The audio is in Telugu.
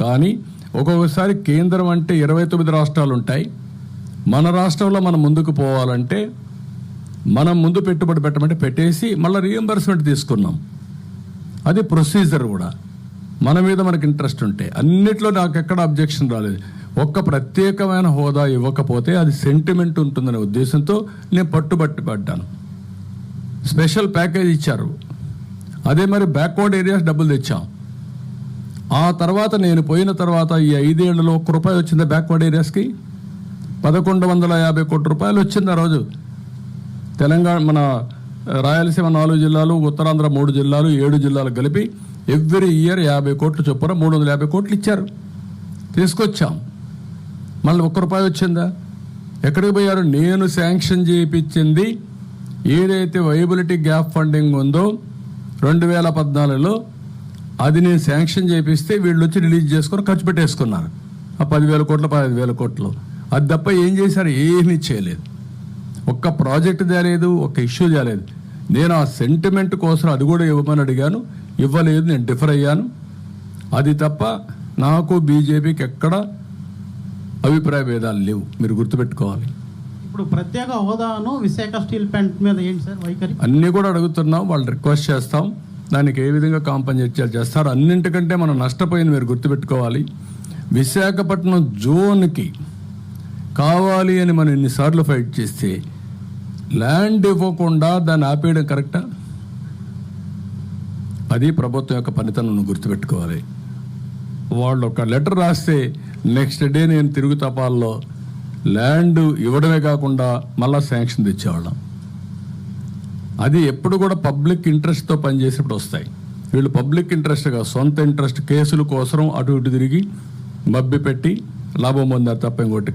కానీ ఒక్కొక్కసారి కేంద్రం అంటే 29 రాష్ట్రాలు ఉంటాయి. మన రాష్ట్రంలో మనం ముందుకు పోవాలంటే మనం ముందు పెట్టుబడి పెట్టమంటే పెట్టేసి మళ్ళీ రీఎంబర్స్మెంట్ తీసుకున్నాం. అది ప్రొసీజర్ కూడా. మన మీద మనకు ఇంట్రెస్ట్ ఉంటే అన్నిట్లో నాకు ఎక్కడ అబ్జెక్షన్ రాలేదు. ఒక్క ప్రత్యేకమైన హోదా ఇవ్వకపోతే అది సెంటిమెంట్ ఉంటుందనే ఉద్దేశంతో నేను పడ్డాను. స్పెషల్ ప్యాకేజ్ ఇచ్చారు. అదే మరి బ్యాక్వర్డ్ ఏరియాస్ డబ్బులు తెచ్చాం. ఆ తర్వాత నేను పోయిన తర్వాత ఈ 5 ఏళ్లలో ₹1 వచ్చిందా బ్యాక్వర్డ్ ఏరియాస్కి? 1150 కోట్ల రూపాయలు వచ్చింది ఆ రోజు. తెలంగాణ, మన రాయలసీమ 4 జిల్లాలు, ఉత్తరాంధ్ర 3 జిల్లాలు, 7 జిల్లాలు కలిపి ఎవ్రీ ఇయర్ 50 కోట్లు చొప్పున 350 కోట్లు ఇచ్చారు. తీసుకొచ్చాం. మళ్ళీ ₹1 వచ్చిందా? ఎక్కడికి పోయారు? నేను శాంక్షన్ చేయించింది ఏదైతే వైబిలిటీ గ్యాప్ ఫండింగ్ ఉందో 2014లో అది నేను శాంక్షన్ చేపిస్తే వీళ్ళు వచ్చి రిలీజ్ చేసుకొని ఖర్చు పెట్టేసుకున్నారు. ఆ 10,000 కోట్లు 15,000 కోట్లు. అది తప్ప ఏం చేశారు? ఏమీ చేయలేదు. ఒక్క ప్రాజెక్ట్ తేలేదు, ఒక్క ఇష్యూ తేలేదు. నేను ఆ సెంటిమెంట్ కోసం అది కూడా ఇవ్వమని అడిగాను, ఇవ్వలేదు. నేను డిఫర్ అయ్యాను. అది తప్ప నాకు బీజేపీకి ఎక్కడ అభిప్రాయ భేదాలు లేవు. మీరు గుర్తుపెట్టుకోవాలి. ఇప్పుడు ప్రత్యేక హోదాను విశాఖ స్టీల్ ప్లాంట్ మీద ఏంటి సార్ వైఖరి? అన్నీ కూడా అడుగుతున్నాం. వాళ్ళు రిక్వెస్ట్ చేస్తాం. దానికి ఏ విధంగా కాంపన్సేట్ చేస్తారు. అన్నింటికంటే మనం నష్టపోయింది మీరు గుర్తుపెట్టుకోవాలి. విశాఖపట్నం జోన్కి కావాలి అని మనం ఎన్నిసార్లు ఫైట్ చేస్తే ల్యాండ్ ఇవ్వకుండా దాన్ని ఆపేయడం కరెక్టా? అది ప్రభుత్వం యొక్క పనితనం గుర్తుపెట్టుకోవాలి. వాళ్ళు ఒక లెటర్ రాస్తే నెక్స్ట్ డే నేను తిరుగు తపాల్లో ల్యాండ్ ఇవ్వడమే కాకుండా మళ్ళా శాంక్షన్ తెచ్చేవాళ్ళం. అది ఎప్పుడు కూడా పబ్లిక్ ఇంట్రెస్ట్తో పనిచేసేప్పుడు వస్తాయి. వీళ్ళు పబ్లిక్ ఇంట్రెస్ట్గా సొంత ఇంట్రెస్ట్ కేసుల కోసం అటు ఇటు తిరిగి మభ్య పెట్టి లాభం పొందారు తప్ప ఇంకోటి